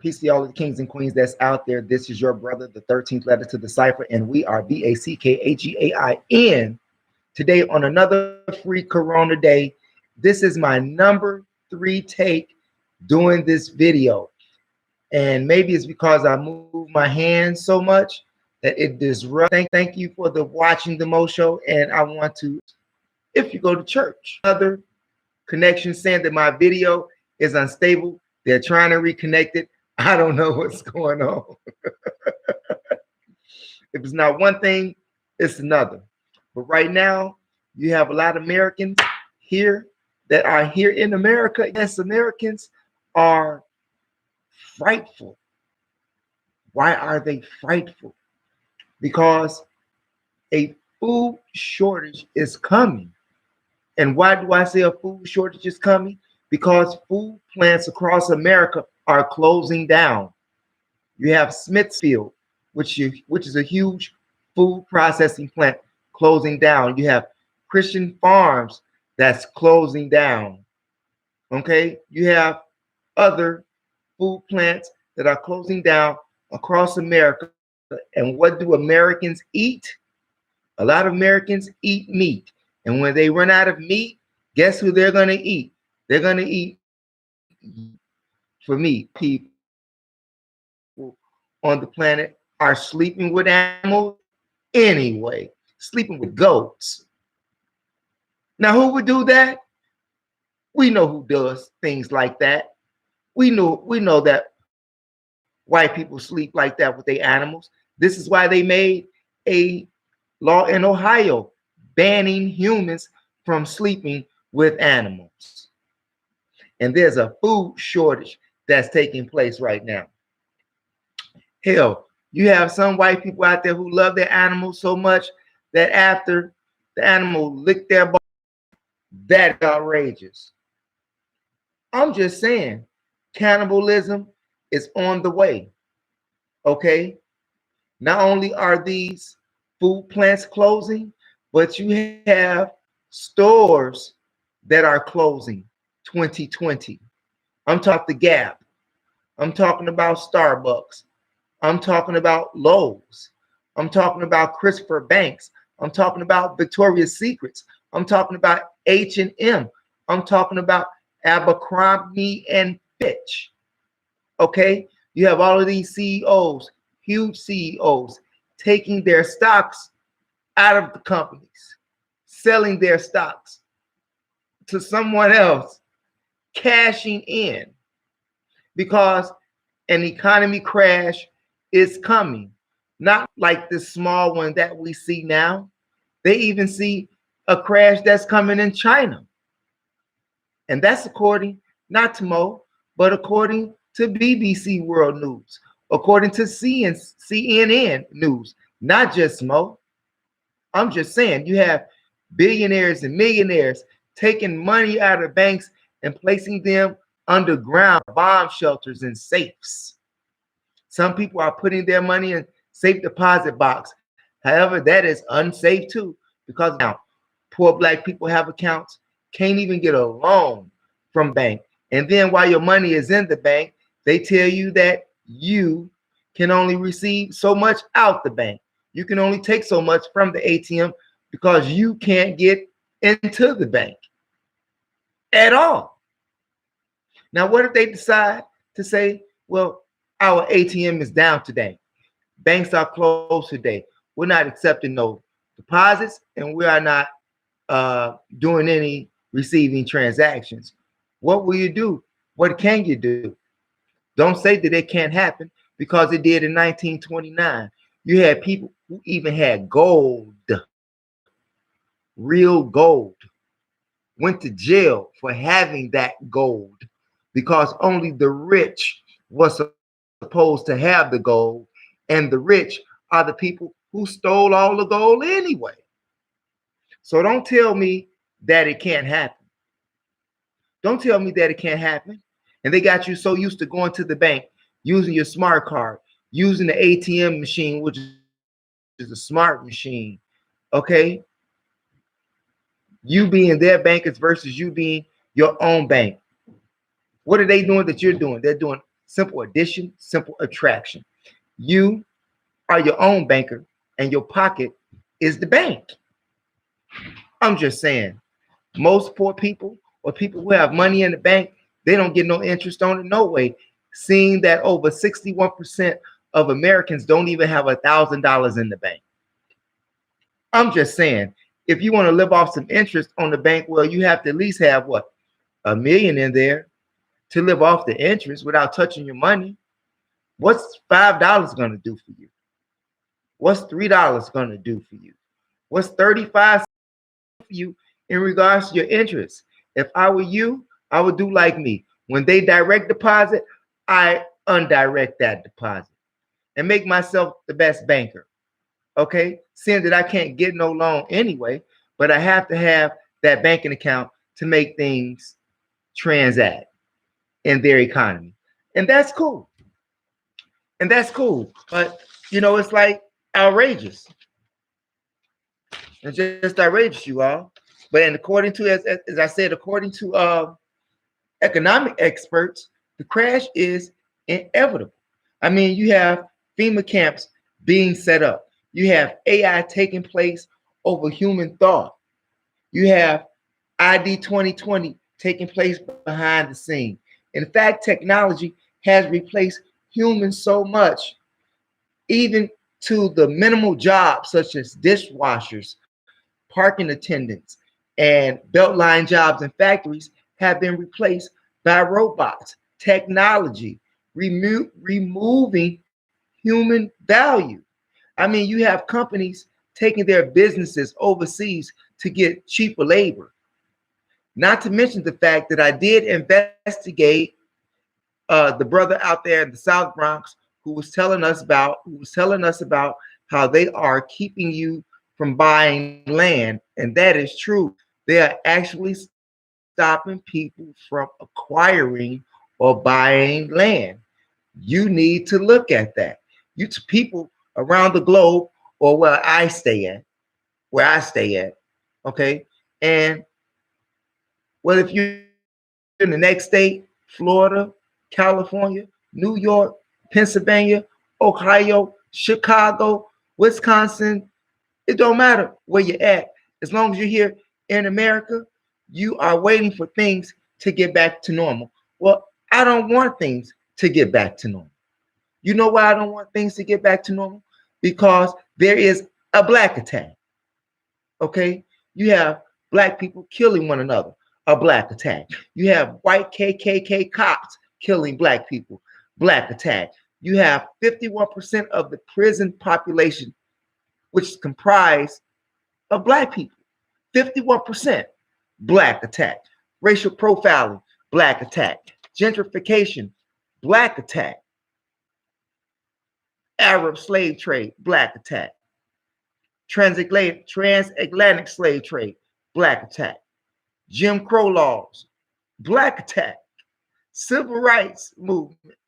Peace to all of the kings and queens that's out there. This is your brother, the 13th letter to the cipher, and we are BACKAGAIN. Today on another free Corona day. This is my number 3 take doing this video. And maybe it's because I move my hands so much that it disrupts. Thank you for the watching the Mo Show. And I want to, if you go to church, other connection saying that my video is unstable. They're trying to reconnect it. I don't know what's going on. If it's not one thing, it's another. But right now, you have a lot of Americans here that are here in America. Yes, Americans are frightful. Why are they frightful? Because a food shortage is coming. And why do I say a food shortage is coming? Because food plants across America are closing down. You have Smithfield, which is a huge food processing plant, closing down. You have Christian Farms that's closing down. Okay, you have other food plants that are closing down across America. And what do Americans eat? A lot of Americans eat meat. And when they run out of meat, guess who they're going to eat? They're going to eat, for me, people on the planet are sleeping with animals anyway, sleeping with goats. Now, who would do that? We know who does things like that. We know that white people sleep like that with their animals. This is why they made a law in Ohio banning humans from sleeping with animals. And there's a food shortage that's taking place right now. Hell, you have some white people out there who love their animals so much that after the animal lick their ball, that's outrageous. I'm just saying, cannibalism is on the way. Okay? Not only are these food plants closing, but you have stores that are closing 2020. I'm talking the Gap. I'm talking about Starbucks. I'm talking about Lowe's. I'm talking about Christopher Banks. I'm talking about Victoria's Secrets. I'm talking about H&M. I'm talking about Abercrombie and Fitch. Okay? You have all of these CEOs, huge CEOs, taking their stocks out of the companies, selling their stocks to someone else, cashing in because an economy crash is coming. Not like the small one that we see now. They even see a crash that's coming in China. And that's according not to Mo, but according to BBC World News, according to CNN News, not just Mo. I'm just saying, you have billionaires and millionaires taking money out of banks and placing them underground bomb shelters and safes. Some people are putting their money in safe deposit box. However, that is unsafe too, because now poor black people have accounts, can't even get a loan from bank. And then while your money is in the bank, they tell you that you can only receive so much out the bank. You can only take so much from the ATM because you can't get into the bank at all. Now, what if they decide to say, well, our ATM is down today. Banks are closed today. We're not accepting no deposits and we are not doing any receiving transactions. What will you do? What can you do? Don't say that it can't happen because it did in 1929. You had people who even had gold, real gold, went to jail for having that gold because only the rich was supposed to have the gold, and the rich are the people who stole all the gold anyway. So don't tell me that it can't happen. Don't tell me that it can't happen. And they got you so used to going to the bank, using your smart card, using the ATM machine, which is a smart machine. Okay? You being their bankers versus you being your own bank. What are they doing that you're doing? They're doing simple addition, simple attraction. You are your own banker, and your pocket is the bank. I'm just saying, most poor people or people who have money in the bank, they don't get no interest on it, no way. Seeing that over 61% of Americans don't even have $1,000 in the bank. I'm just saying, if you want to live off some interest on the bank, well, you have to at least have what, $1 million in there to live off the interest without touching your money. What's $5 going to do for you? What's $3 going to do for you? What's 35 for you in regards to your interest? If I were you, I would do like me. When they direct deposit, I undirect that deposit and make myself the best banker. Okay, seeing that I can't get no loan anyway, but I have to have that banking account to make things transact in their economy. And that's cool. And that's cool. But, you know, it's like outrageous. It's just outrageous, you all. But and according to, as I said, according to economic experts, the crash is inevitable. I mean, you have FEMA camps being set up. You have AI taking place over human thought. You have ID 2020 taking place behind the scene. In fact, technology has replaced humans so much, even to the minimal jobs such as dishwashers, parking attendants, and beltline jobs in factories have been replaced by robots. Technology removing human value. I mean, you have companies taking their businesses overseas to get cheaper labor. Not to mention the fact that I did investigate the brother out there in the South Bronx who was telling us about how they are keeping you from buying land, and that is true. They are actually stopping people from acquiring or buying land. You need to look at that. You people around the globe, or where I stay at, okay? And well, if you're in the next state, Florida, California, New York, Pennsylvania, Ohio, Chicago, Wisconsin, it don't matter where you're at. As long as you're here in America, you are waiting for things to get back to normal. Well, I don't want things to get back to normal. You know why I don't want things to get back to normal? Because there is a black attack. Okay? You have black people killing one another, a black attack. You have white KKK cops killing black people, black attack. You have 51% of the prison population, which is comprised of black people. 51%, black attack. Racial profiling, black attack. Gentrification, black attack. Arab slave trade, black attack. Transatlantic slave trade, black attack. Jim Crow laws, black attack. Civil rights movement,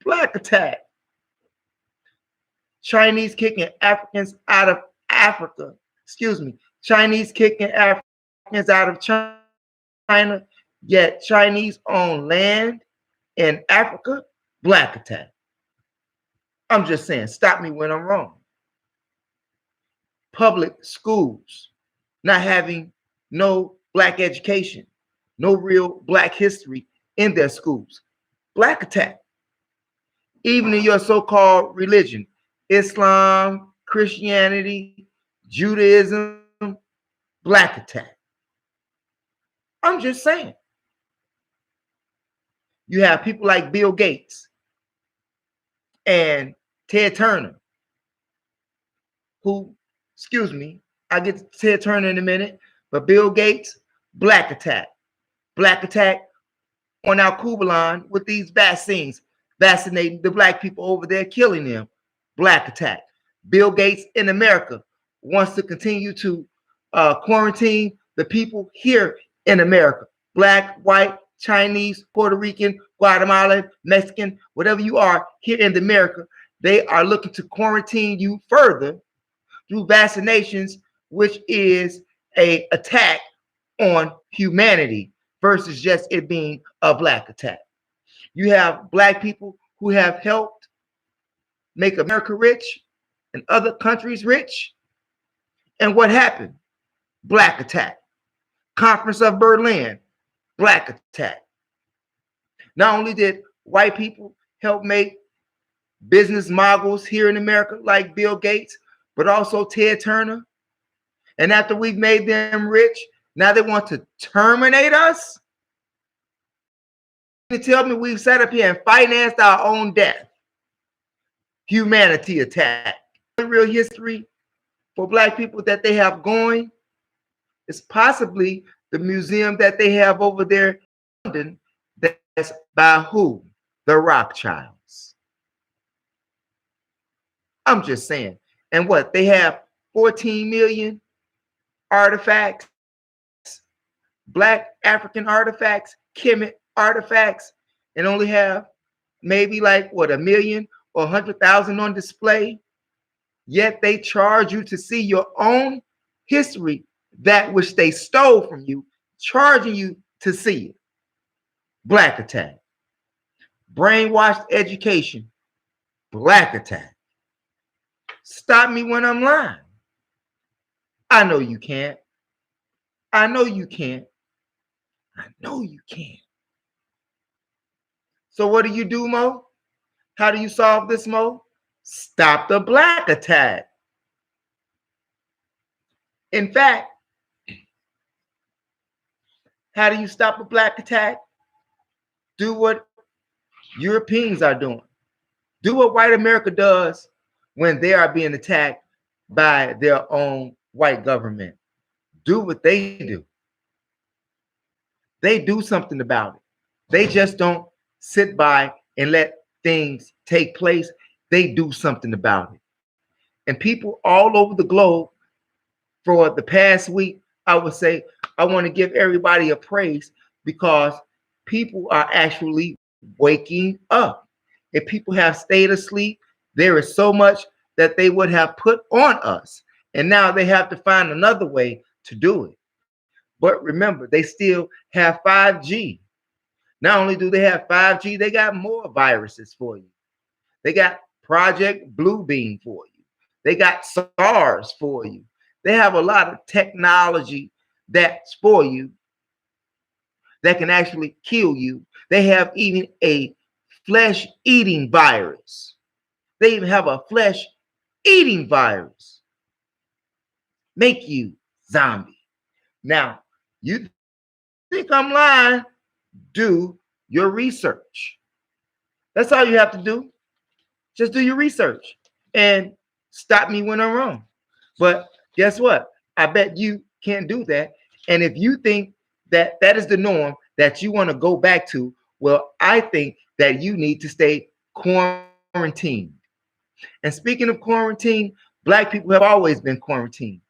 black attack. Chinese kicking Africans out of Africa. Chinese kicking Africans out of China, yet Chinese own land in Africa, black attack. I'm just saying, stop me when I'm wrong. Public schools not having no black education, no real black history in their schools, black attack. Even in your so-called religion, Islam, Christianity, Judaism, black attack. I'm just saying. You have people like Bill Gates and Ted Turner, who, I'll get to Ted Turner in a minute, but Bill Gates, black attack. Black attack on our Kubalan with these vaccines, vaccinating the black people over there, killing them. Black attack. Bill Gates in America wants to continue to quarantine the people here in America. Black, white, Chinese, Puerto Rican, Guatemalan, Mexican, whatever you are here in America, they are looking to quarantine you further through vaccinations, which is an attack on humanity versus just it being a black attack. You have black people who have helped make America rich and other countries rich. And what happened? Black attack. Conference of Berlin, black attack. Not only did white people help make business moguls here in America like Bill Gates, but also Ted Turner. And after we've made them rich, now they want to terminate us? You tell me we've sat up here and financed our own death. Humanity attack. The real history for black people that they have going is possibly the museum that they have over there in London. That's by who? The Rothschilds. I'm just saying. And what? They have 14 million artifacts, black African artifacts, Kemet artifacts, and only have maybe like what, 1 million or 100,000 on display. Yet they charge you to see your own history, that which they stole from you, charging you to see it. Black attack. Brainwashed education. Black attack. Stop me when I'm lying. I know you can't. I know you can't. I know you can't. So what do you do, Mo? How do you solve this, Mo? Stop the black attack. In fact, how do you stop a black attack? Do what Europeans are doing. Do what white America does when they are being attacked by their own white government. Do what they do. They do something about it. They just don't sit by and let things take place. They do something about it. And people all over the globe for the past week, I would say, I want to give everybody a praise because people are actually waking up. If people have stayed asleep, there is so much that they would have put on us. And now they have to find another way to do it. But remember, they still have 5G. Not only do they have 5G, they got more viruses for you. They got Project Bluebeam for you. They got SARS for you. They have a lot of technology that's for you that can actually kill you. They have even a flesh-eating virus. They even have a flesh-eating virus. Make you zombie. Now, you think I'm lying? Do your research. That's all you have to do. Just do your research and stop me when I'm wrong. But guess what? I bet you can't do that. And if you think that that is the norm that you want to go back to, well, I think that you need to stay quarantined. And speaking of quarantine, black people have always been quarantined.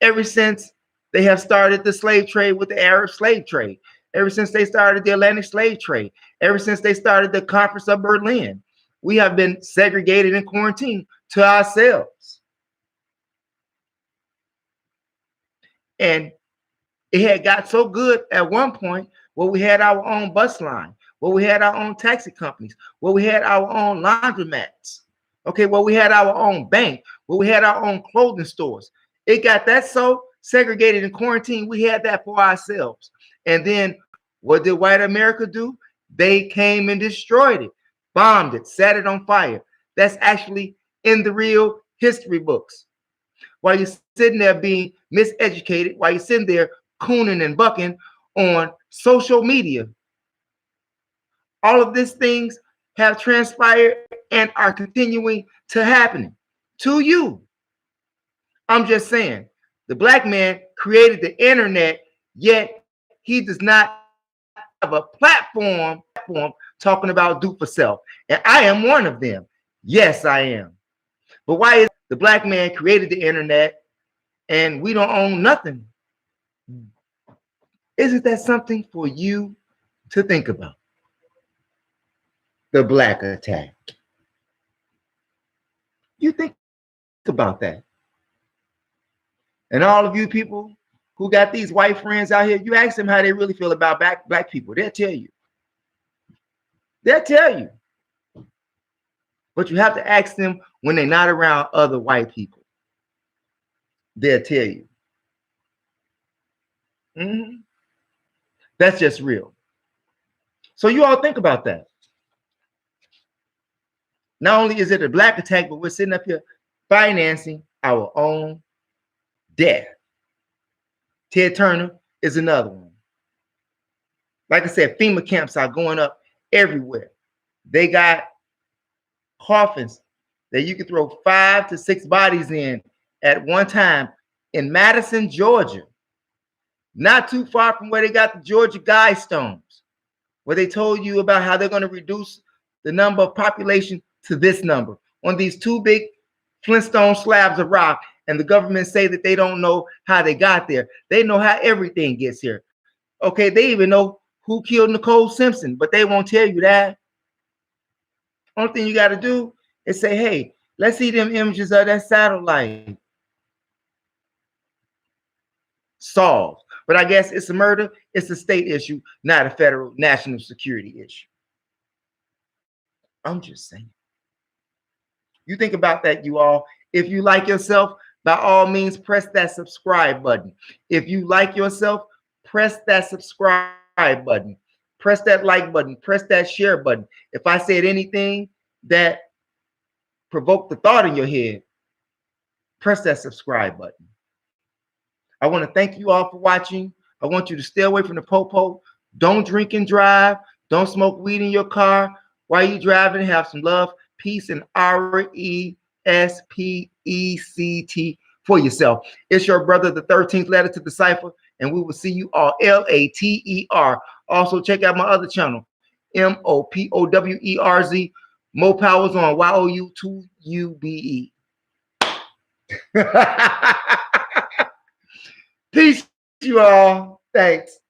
Ever since they have started the slave trade with the Arab slave trade, ever since they started the Atlantic slave trade, ever since they started the Conference of Berlin, we have been segregated and quarantined to ourselves. And it had got so good at one point where we had our own bus line, where we had our own taxi companies, where we had our own laundromats, okay, where we had our own bank, where we had our own clothing stores. It got that so segregated and quarantined, we had that for ourselves. And then what did white America do? They came and destroyed it, bombed it, set it on fire. That's actually in the real history books. While you're sitting there being miseducated, while you're sitting there cooning and bucking on social media, all of these things have transpired and are continuing to happen to you. I'm just saying, the black man created the internet, yet he does not have a platform talking about do for self. And I am one of them. Yes, I am. But why is the black man created the internet and we don't own nothing? Isn't that something for you to think about? The black attack. You think about that. And all of you people who got these white friends out here, you ask them how they really feel about black people. They'll tell you. They'll tell you. But you have to ask them when they're not around other white people. They'll tell you. Mm-hmm. That's just real. So you all think about that. Not only is it a black attack, but we're sitting up here financing our own death. Ted Turner is another one. Like I said, FEMA camps are going up everywhere. They got coffins that you can throw 5 to 6 bodies in at one time in Madison, Georgia. Not too far from where they got the Georgia Guidestones, where they told you about how they're going to reduce the number of population to this number on these 2 big Flintstone slabs of rock. And the government say that they don't know how they got there. They know how everything gets here. Okay, they even know who killed Nicole Simpson, but they won't tell you that. Only thing you got to do is say, hey, let's see them images of that satellite. Solved. But I guess it's a murder. It's a state issue, not a federal national security issue. I'm just saying. You think about that, you all. If you like yourself, by all means, press that subscribe button. If you like yourself, press that subscribe button. Press that like button. Press that share button. If I said anything that provoked the thought in your head, press that subscribe button. I want to thank you all for watching. I want you to stay away from the po-po. Don't drink and drive. Don't smoke weed in your car. While you're driving, have some love, peace, and respect for yourself. It's your brother, the 13th letter to the cipher, and we will see you all later. Also, check out my other channel, MOPOWERZ, Mo Powers on YOU2UBE. Peace, you all. Thanks.